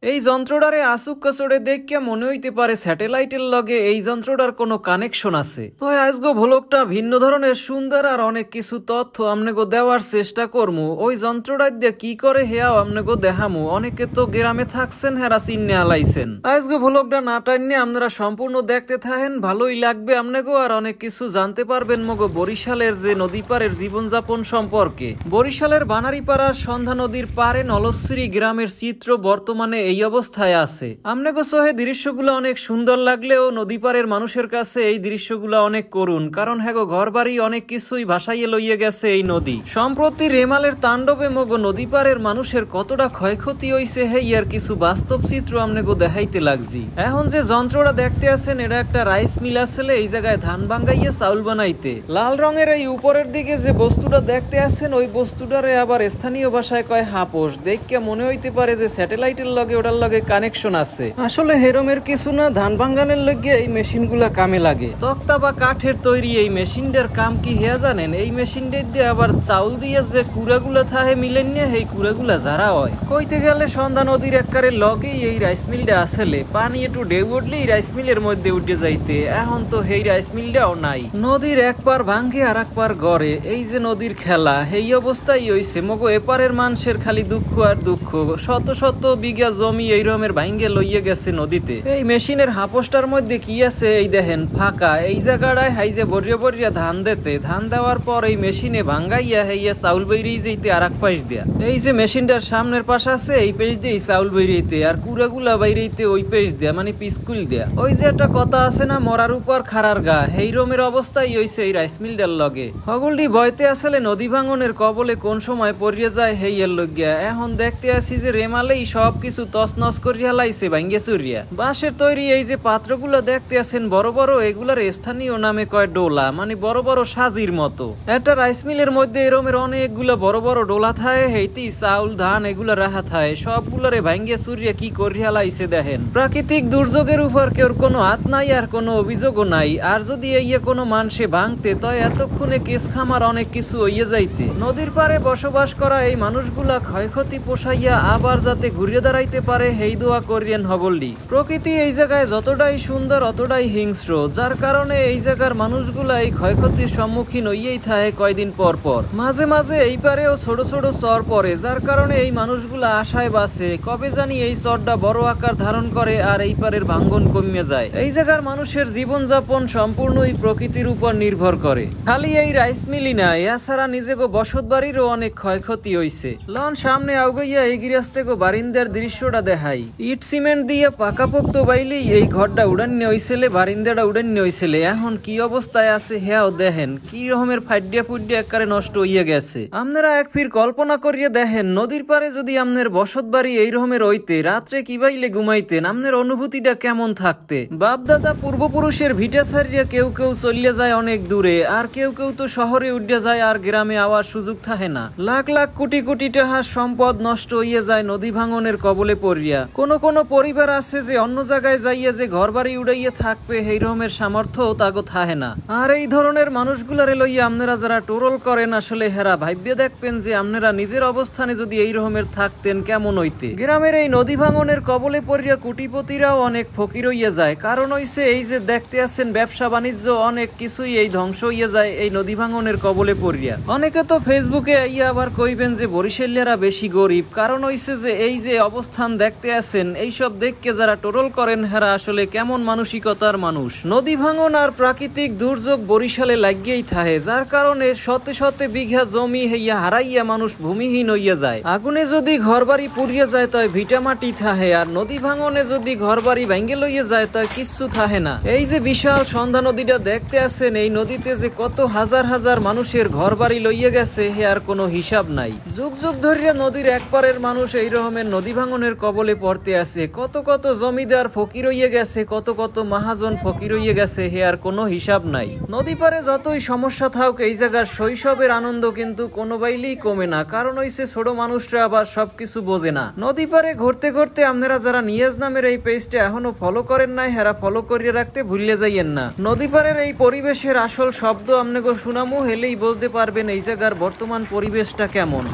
এই যন্ত্রটারে আসুক কাছড়ে দেখিয়া মনে হইতে পারে স্যাটেলাইটের লগে এই যন্ত্রটার কোনো কানেকশন আছে। তো আজগো ভ্লগটা ভিন্ন ধরনের সুন্দর আর অনেক কিছু তথ্য আমনেগো দেওয়ার চেষ্টা করমু। ওই যন্ত্রটা দিয়ে কি করে হেয়াও আমনেগো দেখামু। অনেকে তো গ্রামে থাকছেন, হেরা চিন্নে আলাইছেন। আজগো ভ্লগটা না টাইনে আপনারা সম্পূর্ণ দেখতে থাকেন, ভালোই লাগবে আমনেগো। আর অনেক কিছু জানতে পারবেন মগো বরিশালের যে নদী পারের জীবনযাপন সম্পর্কে। বরিশালের বানারীপাড়ার সন্ধ্যা নদীর পারে নলশ্রী গ্রামের চিত্র বর্তমানে এই অবস্থায় আছে। আমনেগো চোহে দৃশ্যগুলো অনেক সুন্দর লাগলেও নদী পারের মানুষের কাছে এই দৃশ্যগুলো অনেক করুণ, কারণ হ্যাগো ঘর বাড়ি অনেক কিছুই ভাসাইয়ে লইয়ে গেছে এই নদী। সম্প্রতি রেমালের তাণ্ডবে মগো নদী পারের মানুষের কতটা ক্ষয়ক্ষতি হইছে ইয়ার কিছু বাস্তব চিত্র আমনেগো দেখাইতে লাগছি। এখন যে যন্ত্রটা দেখতে আছেন এটা একটা রাইস মিল আসলে, এই জায়গায় ধান ভাঙ্গাইয়ে চাউল বানাইতে। লাল রঙের এই উপরের দিকে যে বস্তুটা দেখতে আছেন ওই বস্তুটারে আবার স্থানীয় ভাষায় কয় হাপস। দেখে মনে হইতে পারে যে স্যাটেলাইটের লগে ওটার লগে কানেকশন আছে। আসলে হেরমের কিছু না, ধান ভাঙ্গানের লগে এই মেশিনগুলা কামে লাগে। তক্তা বা কাঠের তৈরি এই মেশিনটার কাম কি হেয়া জানেন? এই মেশিনটার দিয়ে আবার চাউল দিয়ে যে কুড়াগুলা থাহে মিলেন নিয়ে এই কুড়াগুলা যারা হয়। কইতে গেলে সন্ধ্যা নদীর একবারে লগেই এই রাইস মিলটা আসলে, পানি একটু ঢেউ উঠলেই রাইস মিলের মধ্যে উঠে যাইতে। এখন তো এই রাইস মিলটাও নাই। নদীর এক পার ভাঙ্গে আর এক পার গড়ে, এই যে নদীর খেলা এই অবস্থায় হইছে। মগো এপারের মানুষের খালি দুঃখ আর দুঃখ। শত শত বিঘা জমি এই রকমের ভাঙ্গে লইয়ে গেছে নদীতে। এই মেশিনের হাপসটার মধ্যে কি আছে এই দেখেন ফাঁকা। এই জায়গাটায় হাইজে বরিয়া বরিয়া ধান দিতে, ধান দেওয়ার পর এই মেশিনে ভাঙ্গাইয়া হইয়া চাউল বেরিয়ে যেতে আর এক পাশ দিয়া। এই যে মেশিনটার সামনের পাশ আছে এই পেজ দিয়ে চাউল বেরিয়েতে, আর কুড়াগুলা বাইরেতে ওই পেজ দেয়া, মানে পিসকুল দেয়া। ওই যে একটা কথা আছে না, মরার উপর খারার গা, এই রমের অবস্থাই হইছে এই রাইস মিলটার লগে। হগলডি বয়তে আসলে নদী ভাঙনের কবলে কোন সময় পড়িয়ে যায় হেইয়ের লगिया। এখন দেখতে আসি যে রেমালেই সবকিছু তছনছ করিয়া লাইছে ভাঙ্গে চুরিয়া। বাঁশের তৈরি এই যে পাত্রগুলো দেখতে আছেন বড় বড়, এগুলার স্থানীয় নামে কয় ডোলা, মানে বড় বড় সাজির মতো। একটা রাইস মিলের মধ্যে এরমের অনেকগুলো বড় বড় ডোলা থায়, হেইতি চাউল ধান এগুলা রাখা থায়। সবগুলারে ভাঙ্গে চুরিয়া কি করিয়া লাইছে দেখেন। প্রাকৃতিক দুর্যোগের উপর কেউ কোনো হাত নাই আর কোনো অভিযোগও নাই। আর যদি এই কোনো মানুষে ভাঙতে তয় এতক্ষণে কেস খামার অনেক কিছু হইয়ে যাইতে। নদীর পারে বসবাস করা এই মানুষগুলা ক্ষয়ক্ষতি পোষাইয়া আবার যাতে ঘুরিয়ে দাঁড়াইতে পারে হেই দোয়া করিয়েন হগলডি। প্রকৃতি এই জায়গায় যতটাই সুন্দর অতটাই হিংস্র, যার কারণে এই জায়গার মানুষগুলা এই ক্ষয়ক্ষতির সম্মুখীন হইয়েই থাকে কয়দিন পর পর। মাঝে মাঝে এই পারেও ছোট ছোট চর পড়ে, যার কারণে এই মানুষগুলা আশায় বাসে কবে জানি এই চরটা বড় আকার ধারণ করে আর এই পারের ভাঙ্গন কমে যায়। এই জায়গার মানুষের জীবনযাপন সম্পূর্ণই প্রকৃতির উপর নির্ভর করে। খালি এই রাইস মিলই না, এছাড়া নিজেগো বসত বাড়িরও অনেক ক্ষয়ক্ষতি হইছে। লন সামনে আউগাইয়া এই গিরাস্তেগো বারিন্দার দৃশ্যটা দেখাই। ইট সিমেন্ট দিয়ে পাকাপোক্ত বাইলেই এই ঘরটা উড়ান্য হইছিলে, বারিন্দাটা উড়ান্য হইছিলে। এখন কি অবস্থায় আছে হেয়াও দেখেন, কি রকমের ফাইডিয়া ফুডিয়া একারে নষ্ট হইয়া গেছে। আপনারা এক ফির কল্পনা করিয়া দেখেন, নদীর পারে যদি আপনার বসত বাড়ি এই রকমের হইতে, রাত্রে কি বাইলে ঘুমাইতেন, আপনার অনুভূতিটা কেমন থাকতে। বাপ দাদা পূর্বপুরুষের ভিটা ছাড়িয়া কেউ কেউ চলিয়া যায় অনেক দূরে, আর কেউ কেউ তো শহরে উঠিয়া যায় আর গ্রামে আওয়ার সুযোগ থাকে না। লাখ লাখ কোটি কোটি টাকার সম্পদ নষ্ট হইয়া যায় নদী ভাঙনের কবলে পড়িয়া। কোন কোন পরিবার আছে যে অন্য জায়গায় যাইয়া যে ঘর বাড়ি উড়াইয়া থাকবে এই রকমের সামর্থ্য তাগো থাকে না। আর এই ধরনের মানুষগুলারে লইয়া আপনারা যারা টোরল করেন, আসলে হেরা ভাইবে দেখবেন যে আপনারা নিজের অবস্থানে যদি এই রকমের থাকতেন কেমন হইতে। গ্রামের এই নদী ভাঙনের কবলে পড়িয়া কোটিপতিরাও অনেক ফকির হইয়া যায়, কারণ হইছে এই যে দেখতে আছেন ব্যবসা বাণিজ্য অনেক কিছুই এই ধ্বংস হইয়া যায় এই নদী ভাঙনের কবলে পড়িয়া। অনেকে তো ফেসবুকে আইয়া আবার কইবেন যে বরিশালিয়ারা বেশি গরিব, কারণ হইছে যে এই যে অবস্থান দেখতে আছেন এইসব দেখকে যারা টোরল করেন হেরা আসলে কেমন মানসিকতার মানুষ। নদী ভাঙন আর প্রাকৃতিক দুর্যোগ বরিশালে লাগিয়েই থাকে, যার কারণে শতে শতে বিঘা জমি হইয়া হারাইয়া মানুষ ভূমিহীন হইয়া যায়। আগুনে যদি ঘর বাড়ি পুড়িয়া যায় তয় ভিটা মাটি থাহে, আর নদী ভাঙনে যদি ঘর বাড়ি ভাঙ্গে লইয়া যায় তয় কিচ্ছু থাহে না। এই যে বিশাল সন্ধ্যা নদীটা দেখতে আছেন, এই নদীতে যে কত হাজার হাজার মানুষের ঘর বাড়ি লইয়া গেছে হে আর কোনো হিসাব নাই। যুগ যুগ ধরিয়া নদীর এক পারের মানুষ এই রকমের নদী ভাঙনের কবলে পড়তে আছে। কত কত জমিদার ফকির হইয়া গেছে, কত কত মহাজন ফকির হইয়া গেছে হে আর কোনো হিসাব নাই। নদী পারে যতই সমস্যা থাক এই জায়গার শৈশবের আনন্দ কিন্তু কোনো বাইলেই কমে না, কারণ হইছে ছোট মানুষরা আবার সবকিছু বোঝে না। নদী পারে ঘুরতে ঘুরতে আপনারা যারা নিয়াজ নামের এই পেজটা এখনো ফলো করেন নাই হেরা ফলো করিয়ে রাখতে ভুলে যাইয়েন না। নদী পারের এই পরিবেশের আসল শব্দ আপনাকে শুনামু, হেলেই বুঝতে পারবেন এই জায়গার বর্তমান পরিবেশটা কেমন।